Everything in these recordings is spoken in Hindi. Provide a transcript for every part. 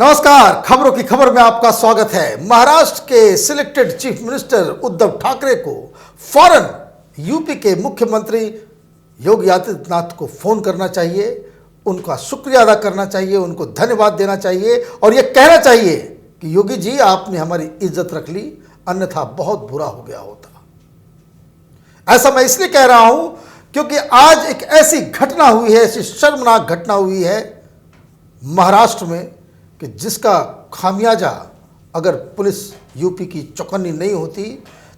नमस्कार, खबरों की खबर में आपका स्वागत है। महाराष्ट्र के selected chief minister Uddhav Thackeray को फौरन यूपी के मुख्यमंत्री योगी आदित्यनाथ को फोन करना चाहिए, उनका शुक्रिया अदा करना चाहिए, उनको धन्यवाद देना चाहिए और यह कहना चाहिए कि योगी जी आपने हमारी इज्जत रख ली, अन्यथा बहुत बुरा हो गया होता। ऐसा मैं इसलिए कह रहा हूं क्योंकि आज एक ऐसी घटना हुई है, ऐसी शर्मनाक घटना हुई है महाराष्ट्र में कि जिसका खामियाजा अगर पुलिस यूपी की चौकन्नी नहीं होती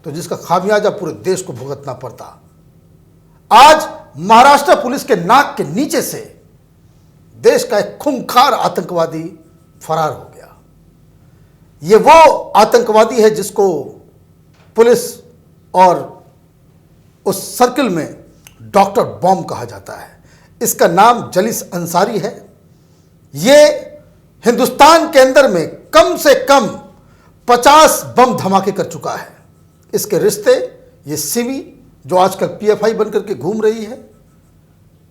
तो जिसका खामियाजा पूरे देश को भुगतना पड़ता। आज महाराष्ट्र पुलिस के नाक के नीचे से देश का एक खूंखार आतंकवादी फरार हो गया। ये वो आतंकवादी है जिसको पुलिस और उस सर्किल में डॉक्टर बॉम्ब कहा जाता है। इसका नाम जलीस अंसारी है। ये हिंदुस्तान के अंदर में कम से कम 50 बम धमाके कर चुका है। इसके रिश्ते ये सिमी जो आजकल पीएफआई बनकर के घूम रही है,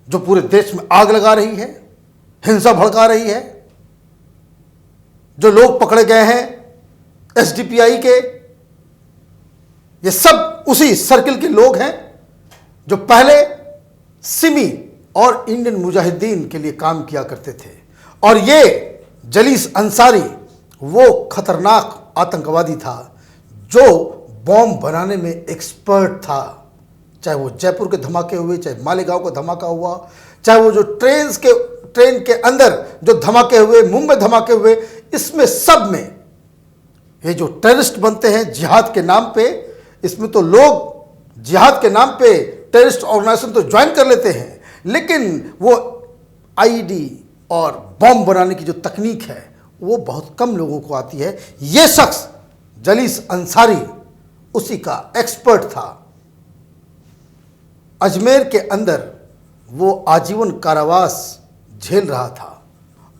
जो पूरे देश में आग लगा रही है, हिंसा भड़का रही है, जो लोग पकड़े गए हैं एसडीपीआई के, ये सब उसी सर्किल के लोग हैं जो पहले सिमी और इंडियन मुजाहिदीन के लिए काम किया करते थे। और ये जलीस अंसारी वो खतरनाक आतंकवादी था जो बॉम्ब बनाने में एक्सपर्ट था। चाहे वो जयपुर के धमाके हुए, चाहे मालेगांव का धमाका हुआ, चाहे वो जो ट्रेन के अंदर जो धमाके हुए, मुंबई धमाके हुए, इसमें सब में ये जो टेररिस्ट बनते हैं जिहाद के नाम पे, इसमें तो लोग जिहाद के नाम पे टेररिस्ट ऑर्गेनाइजेशन तो ज्वाइन कर लेते हैं, लेकिन वो आईडी और बॉम्ब बनाने की जो तकनीक है वो बहुत कम लोगों को आती है। ये शख्स जलीस अंसारी उसी का एक्सपर्ट था। अजमेर के अंदर वो आजीवन कारावास झेल रहा था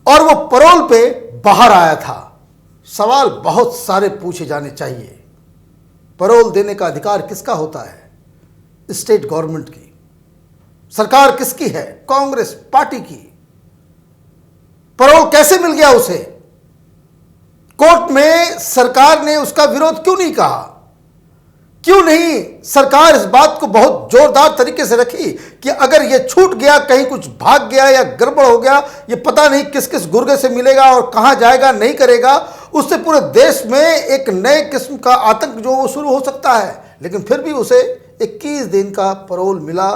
और वो पैरोल पे बाहर आया था। सवाल बहुत सारे पूछे जाने चाहिए। पैरोल देने का अधिकार किसका होता है? स्टेट गवर्नमेंट की। सरकार किसकी है? कांग्रेस पार्टी की। पैरोल कैसे मिल गया उसे? कोर्ट में सरकार ने उसका विरोध क्यों नहीं कहा? क्यों नहीं सरकार इस बात को बहुत जोरदार तरीके से रखी कि अगर ये छूट गया, कहीं कुछ भाग गया या गड़बड़ हो गया, ये पता नहीं किस किस गुर्गे से मिलेगा और कहां जाएगा, नहीं करेगा, उससे पूरे देश में एक नए किस्म का आतंक जो वो शुरू हो सकता है। लेकिन फिर भी उसे 21 दिन का पैरोल मिला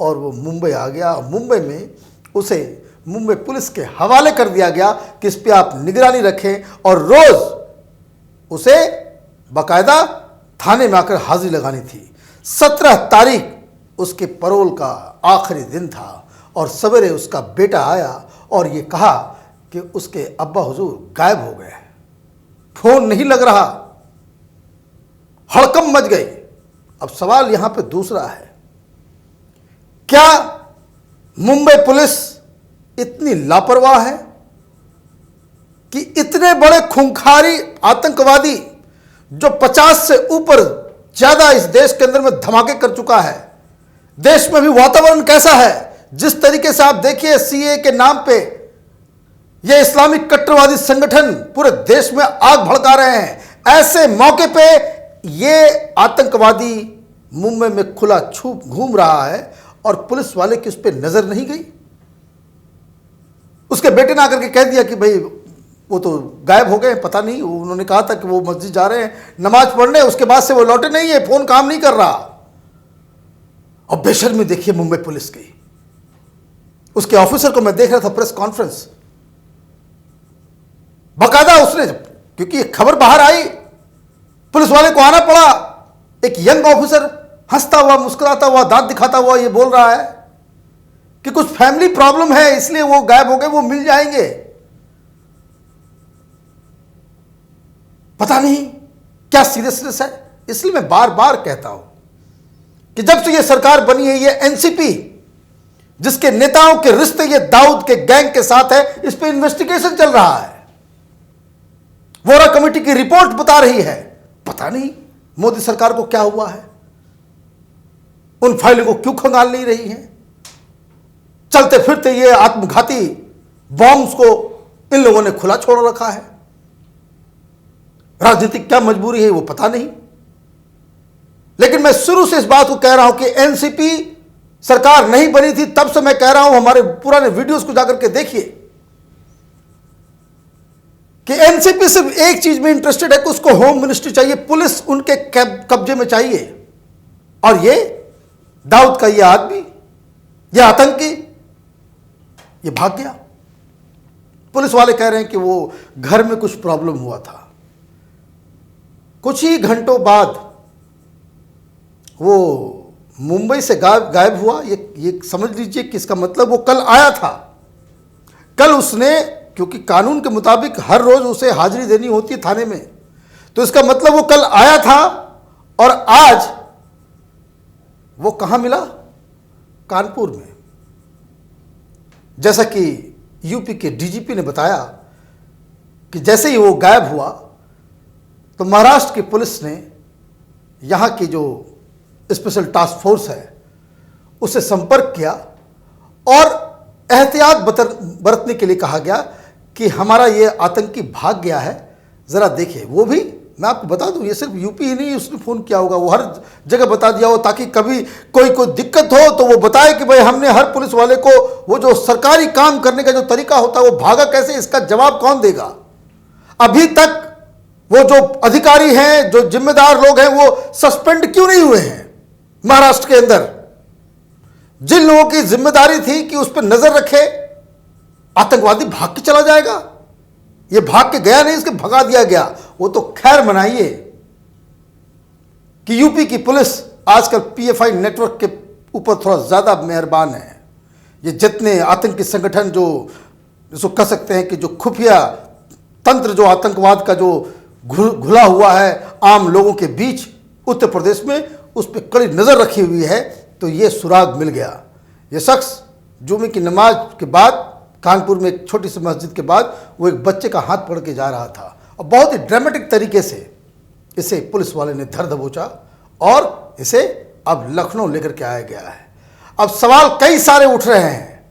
और वो मुंबई आ गया। मुंबई में उसे मुंबई पुलिस के हवाले कर दिया गया कि इस पर आप निगरानी रखें और रोज उसे बाकायदा थाने में आकर हाजिरी लगानी थी। 17 तारीख उसके पैरोल का आखिरी दिन था और सवेरे उसका बेटा आया और ये कहा कि उसके अब्बा हुजूर गायब हो गए, फोन नहीं लग रहा, हड़कंप मच गई। अब सवाल यहां पे दूसरा है, क्या मुंबई पुलिस इतनी लापरवाह है कि इतने बड़े खूंखारी आतंकवादी जो 50 से ऊपर ज्यादा इस देश के अंदर में धमाके कर चुका है, देश में भी वातावरण कैसा है? जिस तरीके से आप देखिए सीए के नाम पे ये इस्लामिक कट्टरवादी संगठन पूरे देश में आग भड़का रहे हैं। ऐसे मौके पे ये आतंकवादी मुंबई में खुला छूप घूम रहा है और पुलिस वाले की उस पर नजर नहीं गई। उसके बेटे ने आकर के कह दिया कि भाई वो तो गायब हो गए, पता नहीं, उन्होंने कहा था कि वो मस्जिद जा रहे हैं नमाज पढ़ने, उसके बाद से वो लौटे नहीं है, फोन काम नहीं कर रहा। और बेशर्मी देखिए मुंबई पुलिस की। उसके ऑफिसर को मैं देख रहा था प्रेस कॉन्फ्रेंस, बाकायदा उसने, क्योंकि खबर बाहर आई, पुलिस वाले को आना पड़ा। एक यंग ऑफिसर हंसता हुआ, मुस्कुराता हुआ, दांत दिखाता हुआ ये बोल रहा है कि कुछ फैमिली प्रॉब्लम है इसलिए वो गायब हो गए, वो मिल जाएंगे। पता नहीं क्या सीरियसनेस है। इसलिए मैं बार बार कहता हूं कि जब से ये सरकार बनी है, ये एनसीपी जिसके नेताओं के रिश्ते ये दाऊद के गैंग के साथ है, इस पे इन्वेस्टिगेशन चल रहा है। वोरा कमेटी की रिपोर्ट बता रही है। पता नहीं मोदी सरकार को क्या हुआ है, उन फाइलों को क्यों खंगाल नहीं रही है। चलते फिरते ये आत्मघाती बॉम्ब्स को इन लोगों ने खुला छोड़ रखा है। राजनीतिक क्या मजबूरी है वो पता नहीं, लेकिन मैं शुरू से इस बात को कह रहा हूं कि एनसीपी सरकार नहीं बनी थी तब से मैं कह रहा हूं, हमारे पुराने वीडियोस को जाकर के देखिए कि एनसीपी सिर्फ एक चीज में इंटरेस्टेड है कि उसको होम मिनिस्ट्री चाहिए, पुलिस उनके कब्जे में चाहिए। और ये दाऊद का ये आदमी, ये आतंकी, ये भाग गया। पुलिस वाले कह रहे हैं कि वो घर में कुछ प्रॉब्लम हुआ था। कुछ ही घंटों बाद वो मुंबई से गायब हुआ। ये समझ लीजिए कि इसका मतलब वो कल आया था। कल उसने, क्योंकि कानून के मुताबिक हर रोज उसे हाजिरी देनी होती है थाने में, तो इसका मतलब वो कल आया था और आज वो कहां मिला? कानपुर में। जैसा कि यूपी के डीजीपी ने बताया कि जैसे ही वो गायब हुआ तो महाराष्ट्र की पुलिस ने यहां की जो स्पेशल टास्क फोर्स है उससे संपर्क किया और एहतियात बरतने के लिए कहा गया कि हमारा ये आतंकी भाग गया है, ज़रा देखिए। वो भी मैं आपको बता दूं, ये सिर्फ यूपी ही नहीं उसने फ़ोन किया होगा, वो हर जगह बता दिया हो ताकि कभी कोई दिक्कत हो तो वो बताए कि भाई हमने हर पुलिस वाले को, वो जो सरकारी काम करने का जो तरीका होता है वो भागा कैसे, इसका जवाब कौन देगा। अभी तक वो जो अधिकारी हैं, जो जिम्मेदार लोग हैं, वो सस्पेंड क्यों नहीं हुए हैं महाराष्ट्र के अंदर? जिन लोगों की जिम्मेदारी थी कि उस पर नजर रखे, आतंकवादी भाग के चला जाएगा। ये भाग के गया नहीं, इसके भगा दिया गया। वो तो खैर मनाइए कि यूपी की पुलिस आजकल पीएफआई नेटवर्क के ऊपर थोड़ा ज्यादा मेहरबान है। ये जितने आतंकी संगठन जो इसको कह सकते हैं कि जो खुफिया तंत्र, जो आतंकवाद का जो घुला हुआ है आम लोगों के बीच उत्तर प्रदेश में, उस पर कड़ी नजर रखी हुई है। तो ये सुराग मिल गया। ये शख्स जुमे की नमाज के बाद कानपुर में एक छोटी सी मस्जिद के बाद वो एक बच्चे का हाथ पकड़ के जा रहा था और बहुत ही ड्रामेटिक तरीके से इसे पुलिस वाले ने धर दबोचा और इसे अब लखनऊ लेकर के आया गया है। अब सवाल कई सारे उठ रहे हैं।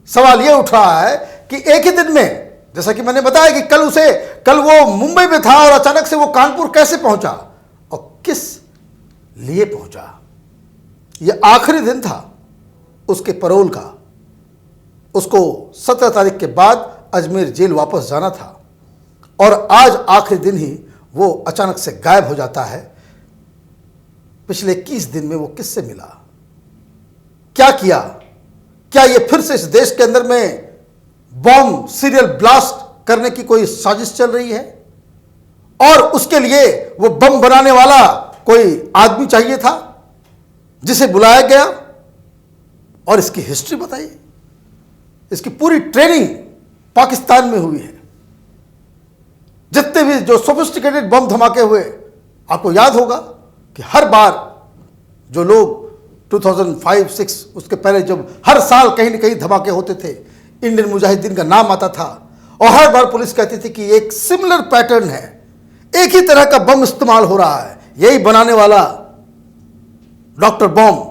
सवाल ये उठ रहा है कि एक ही दिन में, जैसा कि मैंने बताया कि कल वो मुंबई में था और अचानक से वो कानपुर कैसे पहुंचा और किस लिए पहुंचा। यह आखिरी दिन था उसके पैरोल का। उसको 17 तारीख के बाद अजमेर जेल वापस जाना था और आज आखिरी दिन ही वो अचानक से गायब हो जाता है। पिछले 21 दिन में वो किससे मिला, क्या किया? क्या ये फिर से इस देश के अंदर में बॉम्ब सीरियल ब्लास्ट करने की कोई साजिश चल रही है और उसके लिए वो बम बनाने वाला कोई आदमी चाहिए था जिसे बुलाया गया? और इसकी हिस्ट्री बताइए। इसकी पूरी ट्रेनिंग पाकिस्तान में हुई है। जितने भी जो सोफिस्टिकेटेड बम धमाके हुए, आपको याद होगा कि हर बार जो लोग 2005-6 उसके पहले जब हर साल कहीं न कहीं धमाके होते थे, इंडियन मुजाहिदीन का नाम आता था और हर बार पुलिस कहती थी कि एक सिमिलर पैटर्न है, एक ही तरह का बम इस्तेमाल हो रहा है, यही बनाने वाला डॉक्टर बॉम्ब।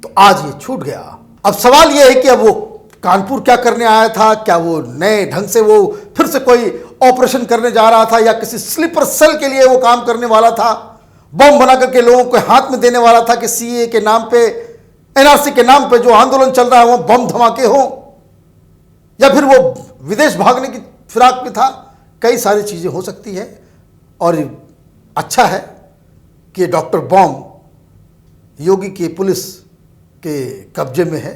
तो आज ये छूट गया। अब सवाल ये है कि अब वो कानपुर क्या करने आया था? क्या वो नए ढंग से वो फिर से कोई ऑपरेशन करने जा रहा था या किसी स्लीपर सेल के लिए वो काम करने वाला था? बम बना करके लोगों को हाथ में देने वाला था कि सीए के नाम पे, एनआरसी के नाम पे जो आंदोलन चल रहा है वो बम धमाके हो, या फिर वो विदेश भागने की फिराक में था? कई सारी चीजें हो सकती है। और अच्छा है कि डॉक्टर बॉम्ब योगी की पुलिस के कब्जे में है।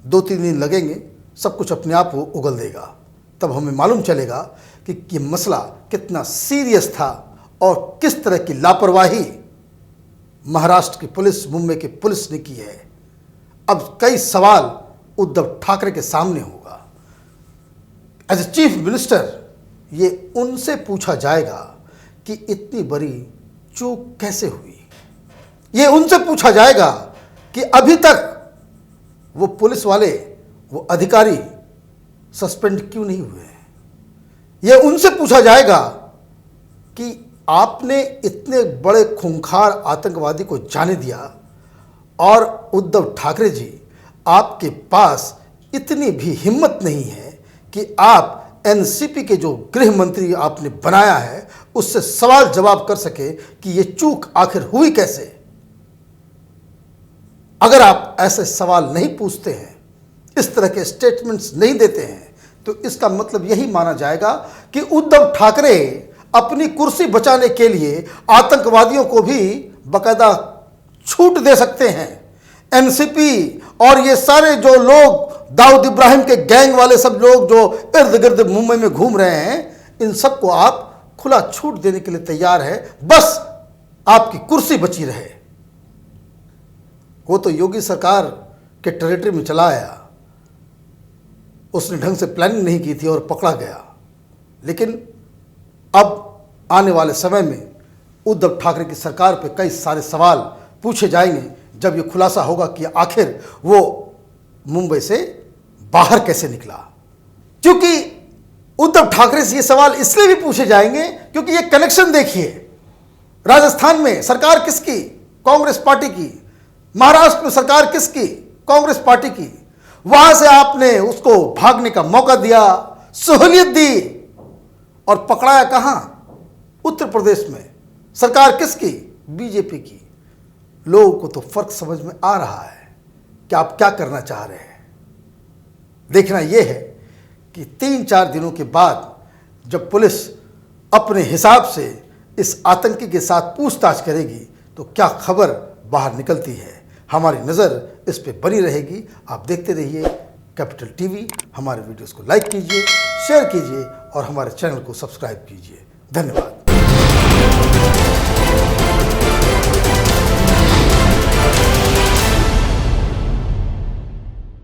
2-3 दिन लगेंगे, सब कुछ अपने आप उगल देगा। तब हमें मालूम चलेगा कि ये मसला कितना सीरियस था और किस तरह की लापरवाही महाराष्ट्र की पुलिस, मुंबई की पुलिस ने की है। अब कई सवाल उद्धव ठाकरे के सामने होगा। एज ए चीफ मिनिस्टर ये उनसे पूछा जाएगा कि इतनी बड़ी चूक कैसे हुई। ये उनसे पूछा जाएगा कि अभी तक वो पुलिस वाले, वो अधिकारी सस्पेंड क्यों नहीं हुए हैं। ये उनसे पूछा जाएगा कि आपने इतने बड़े खूंखार आतंकवादी को जाने दिया और उद्धव ठाकरे जी, आपके पास इतनी भी हिम्मत नहीं है कि आप एनसीपी के जो गृह मंत्री आपने बनाया है उससे सवाल जवाब कर सके कि ये चूक आखिर हुई कैसे। अगर आप ऐसे सवाल नहीं पूछते हैं, इस तरह के स्टेटमेंट्स नहीं देते हैं, तो इसका मतलब यही माना जाएगा कि उद्धव ठाकरे अपनी कुर्सी बचाने के लिए आतंकवादियों को भी बाकायदा छूट दे सकते हैं। एनसीपी और ये सारे जो लोग दाऊद इब्राहिम के गैंग वाले सब लोग जो इर्द गिर्द मुंबई में घूम रहे हैं, इन सबको आप खुला छूट देने के लिए तैयार है, बस आपकी कुर्सी बची रहे। वो तो योगी सरकार के टेरिटरी में चला आया, उसने ढंग से प्लानिंग नहीं की थी और पकड़ा गया। लेकिन अब आने वाले समय में उद्धव ठाकरे की सरकार पे कई सारे सवाल पूछे जाएंगे जब ये खुलासा होगा कि आखिर वो मुंबई से बाहर कैसे निकला। क्योंकि उद्धव ठाकरे से ये सवाल इसलिए भी पूछे जाएंगे क्योंकि ये कनेक्शन देखिए, राजस्थान में सरकार किसकी? कांग्रेस पार्टी की। महाराष्ट्र में सरकार किसकी? कांग्रेस पार्टी की। वहां से आपने उसको भागने का मौका दिया, सहूलियत दी, और पकड़ाया कहां? उत्तर प्रदेश में। सरकार किसकी? बीजेपी की। लोगों को तो फर्क समझ में आ रहा है कि आप क्या करना चाह रहे हैं। देखना यह है कि 3-4 दिनों के बाद जब पुलिस अपने हिसाब से इस आतंकी के साथ पूछताछ करेगी तो क्या खबर बाहर निकलती है। हमारी नज़र इस पे बनी रहेगी। आप देखते रहिए कैपिटल टीवी। हमारे वीडियोस को लाइक कीजिए, शेयर कीजिए और हमारे चैनल को सब्सक्राइब कीजिए। धन्यवाद।